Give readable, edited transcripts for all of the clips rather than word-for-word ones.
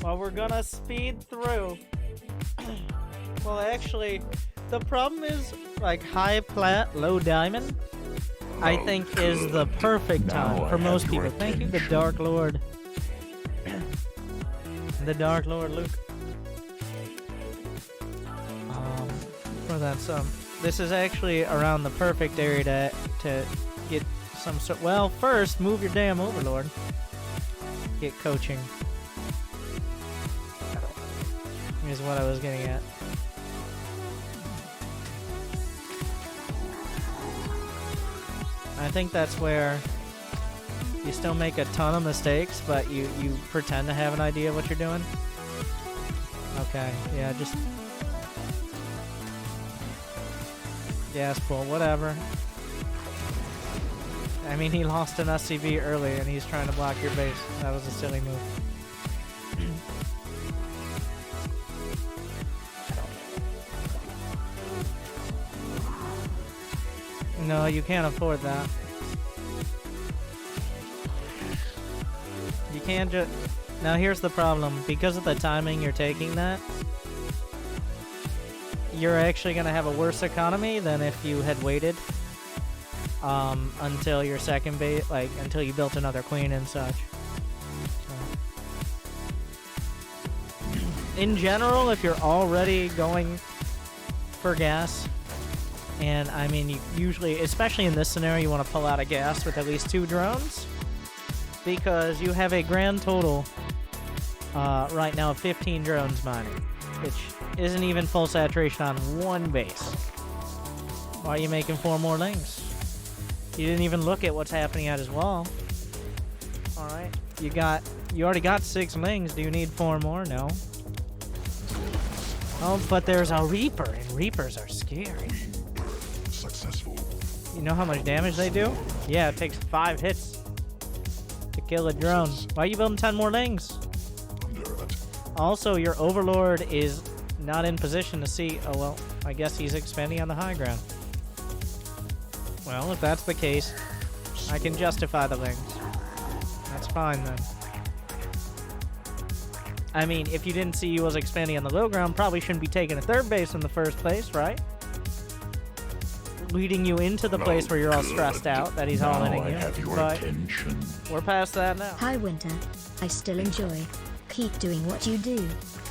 Well, we're gonna speed through. Well, actually, the problem is, like, high plat, low diamond, I think is the perfect time for most people. Thank you, the Dark Lord. The Dark Lord Luke. For that sum. This is actually around the perfect area to get some sort. Well, first, move your damn Overlord. Get coaching. Is what I was getting at. I think that's where you still make a ton of mistakes, but you pretend to have an idea of what you're doing. Okay, yeah, just gas pull, whatever. I mean, he lost an SCV early, and he's trying to block your base. That was a silly move. No, you can't afford that. You can't just... Now here's the problem. Because of the timing you're taking that, you're actually going to have a worse economy than if you had waited until your second base, like, until you built another queen and such. So. In general, if you're already going for gas, and I mean, you usually, especially in this scenario, you want to pull out a gas with at least 2 drones, because you have a grand total right now of 15 drones mining, which isn't even full saturation on one base. Why are you making 4 more lings? You didn't even look at what's happening at his wall. All right, you already got 6 lings. Do you need 4 more? No. Oh, but there's a Reaper, and Reapers are scary. Successful. You know how much damage they do? Yeah, it takes 5 hits to kill a drone. Why are you building 10 more lings? Also, your Overlord is not in position to see... Oh, well, I guess he's expanding on the high ground. Well, if that's the case, I can justify the lings. That's fine, then. I mean, if you didn't see he was expanding on the low ground, probably shouldn't be taking a 3rd base in the first place, right? Leading you into the place where you're all stressed out that he's all-inning you. But we're past that now. Hi, Winter. I still enjoy. Keep doing what you do.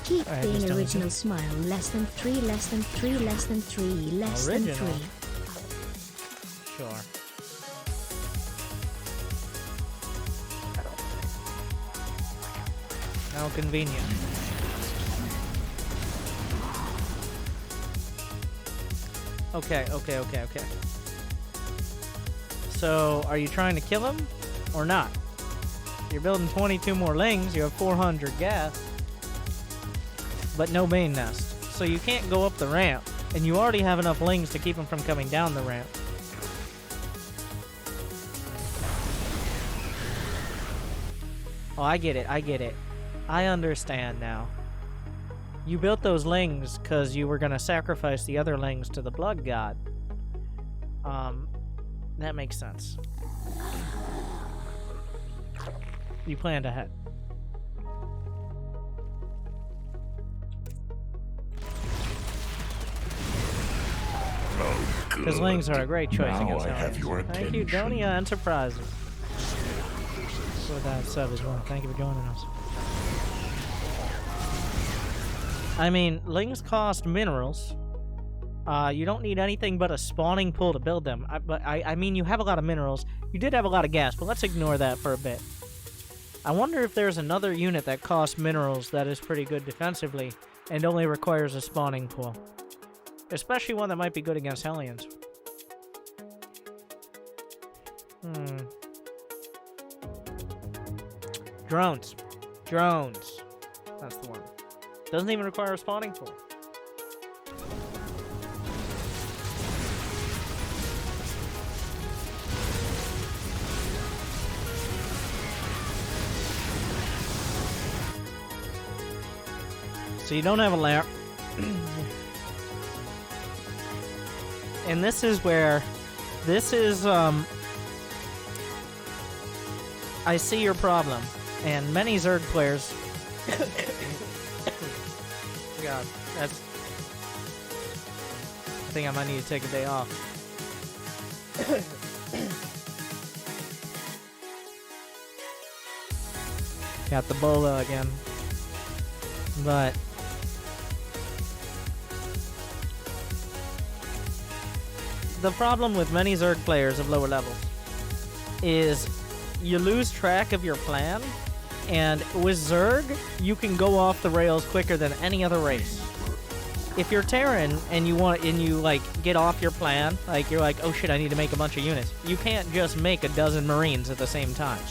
Keep being original. Smile. Less than 3, less than 3, less than 3, less than 3. Sure. How convenient. Okay. So, are you trying to kill him or not? You're building 22 more lings, you have 400 gas, but no main nest. So you can't go up the ramp, and you already have enough lings to keep him from coming down the ramp. Oh, I get it. I understand now. You built those lings because you were going to sacrifice the other lings to the blood god. That makes sense. You planned ahead. Because lings are a great choice against aliens. Thank you, Donia Enterprises, for that sub as well. Thank you for joining us. I mean, lings cost minerals. You don't need anything but a spawning pool to build them. I mean, you have a lot of minerals. You did have a lot of gas, but let's ignore that for a bit. I wonder if there's another unit that costs minerals that is pretty good defensively and only requires a spawning pool. Especially one that might be good against Hellions. Drones. That's the one. Doesn't even require a spawning pool. So you don't have a lamp. And this is where... This is, I see your problem. And many Zerg players God, that's... I think I might need to take a day off. Got the bola again. But... the problem with many Zerg players of lower levels is you lose track of your plan, and with Zerg, you can go off the rails quicker than any other race. If you're Terran and you get off your plan, like you're like, oh shit, I need to make a bunch of units. You can't just make a dozen Marines at the same time.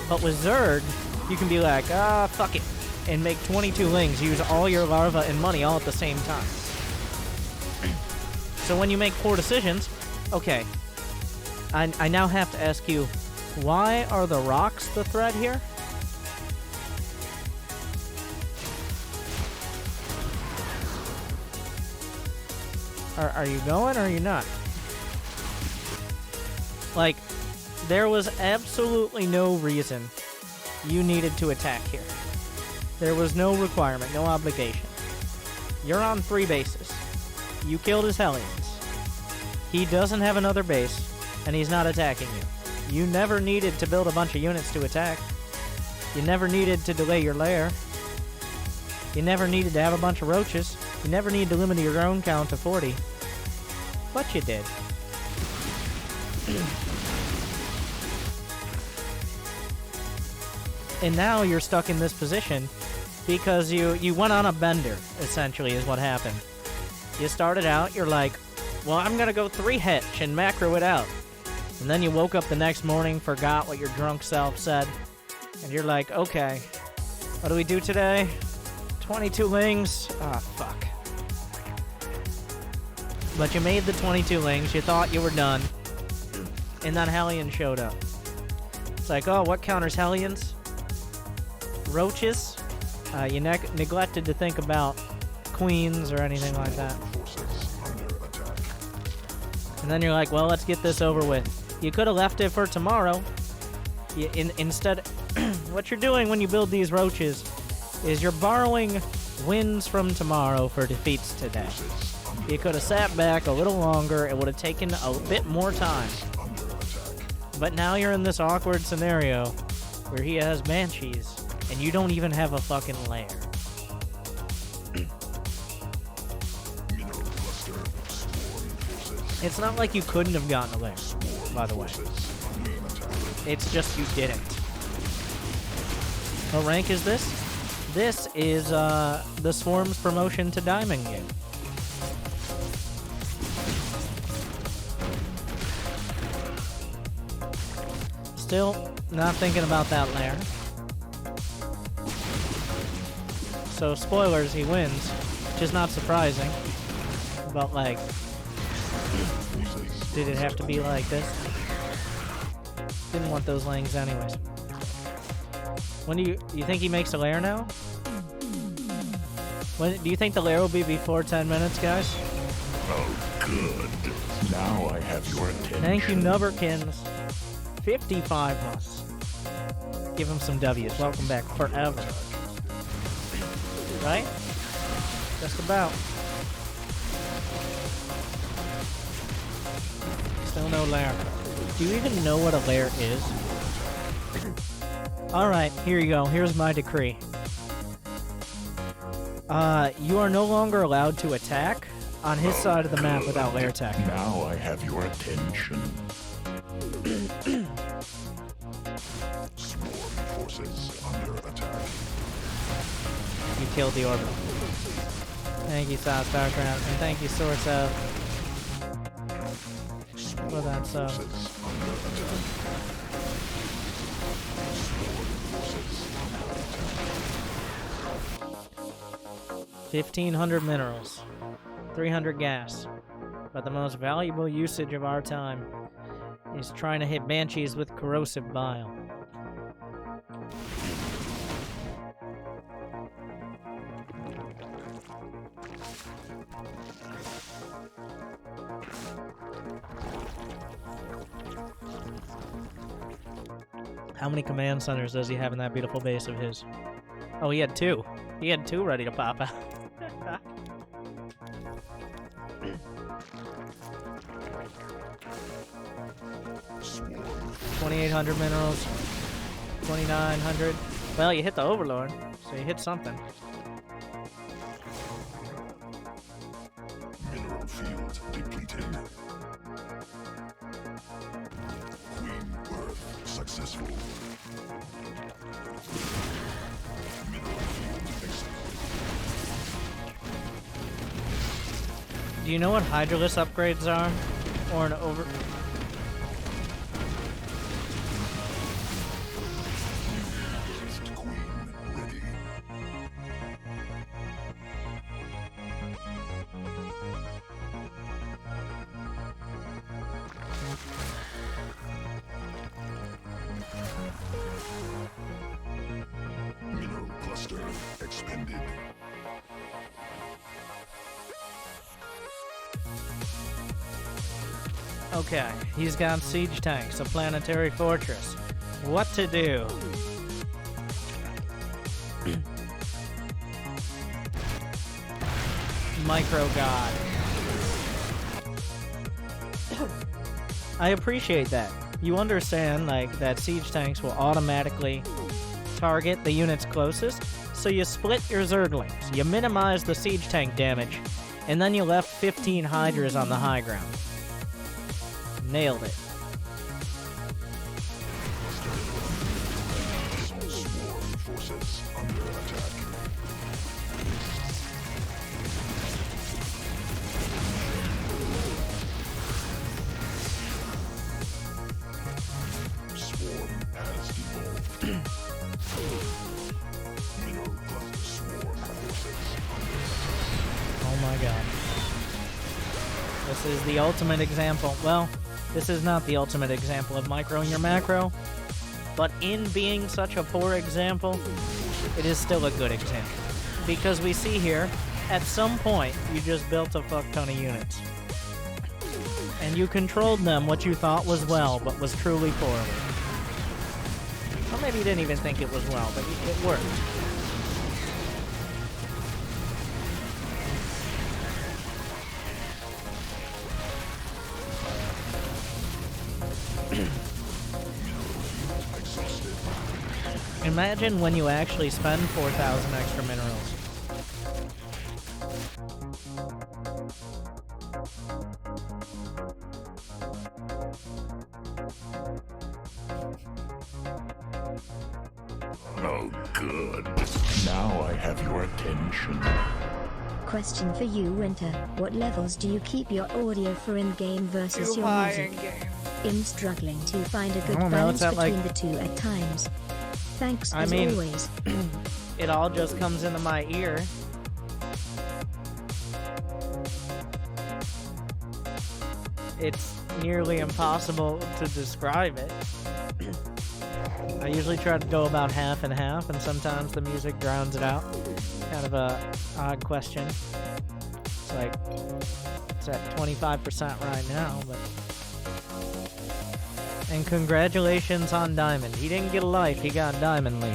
But with Zerg, you can be like, fuck it, and make 22 lings, use all your larva and money all at the same time. So when you make poor decisions, okay, I now have to ask you, why are the rocks the threat here? Are you going or are you not? Like, there was absolutely no reason you needed to attack here. There was no requirement, no obligation. You're on 3 bases. You killed his Hellions. He doesn't have another base, and he's not attacking you. You never needed to build a bunch of units to attack. You never needed to delay your lair. You never needed to have a bunch of roaches. You never needed to limit your own count to 40. But you did. And now you're stuck in this position because you went on a bender, essentially, is what happened. You started out, you're like, well, I'm gonna go 3-hitch and macro it out. And then you woke up the next morning, forgot what your drunk self said, and you're like, okay, what do we do today? 22 lings? Ah, fuck. But you made the 22 lings, you thought you were done, and then Hellion showed up. It's like, oh, what counters Hellions? Roaches? You neglected to think about queens or anything like that. And then you're like, well, let's get this over with. You could have left it for tomorrow. Instead, what you're doing when you build these roaches is you're borrowing wins from tomorrow for defeats today. You could have sat back a little longer. It would have taken a bit more time. But now you're in this awkward scenario where he has banshees, and you don't even have a fucking lair. It's not like you couldn't have gotten a lair, by the way. It's just you didn't. What rank is this? This is the Swarm's promotion to Diamond game. Still not thinking about that lair. So spoilers, he wins, which is not surprising. But like, did it have to be like this? Didn't want those lings anyways. When do you think he makes a lair now? When do you think the lair will be before 10 minutes, guys? Oh, good. Now I have your attention. Thank you, Nubberkins. 55 months. Give him some W's. Welcome back forever. Right? Just about. Still no lair. Do you even know what a lair is? Alright, here you go. Here's my decree. You are no longer allowed to attack on his side of the map without lair attack. Now I have your attention. Swarm forces under attack. You killed the orbital. Thank you, WinterStarcraft, and thank you, Source of. For that sub. 1,500 minerals, 300 gas, but the most valuable usage of our time is trying to hit banshees with corrosive bile. How many command centers does he have in that beautiful base of his? Oh, he had two. He had two ready to pop out. 2,800 minerals. 2,900. Well, you hit the Overlord, so you hit something. Mineral field depleted. Queen birth successful. Mineral field exploited. Do you know what Hydralisk upgrades are? Or an over... Mineral cluster expended. Okay, he's got siege tanks, a planetary fortress. What to do? Micro God. I appreciate that. You understand, like, that siege tanks will automatically target the units closest, so you split your Zerglings, you minimize the siege tank damage, and then you left 15 Hydras on the high ground. Nailed it. Swarm forces under attack. Swarm has evolved. Mineral cluster swarm forces under attack. Oh my god. This is the ultimate example. Well, this is not the ultimate example of microing your macro, but in being such a poor example, it is still a good example. Because we see here, at some point, you just built a fuck ton of units. And you controlled them what you thought was well, but was truly poorly. Or maybe you didn't even think it was well, but it worked. Imagine when you actually spend 4,000 extra minerals. Oh, good. Now I have your attention. Question for you, Winter. What levels do you keep your audio for in-game versus your music? I'm struggling to find a good balance between the two at times. Thanks as always. It all just comes into my ear. It's nearly impossible to describe it. I usually try to go about half and half, and sometimes the music drowns it out. Kind of a odd question. It's like, it's at 25% right now, but... And congratulations on Diamond. He didn't get a life, he got Diamond League.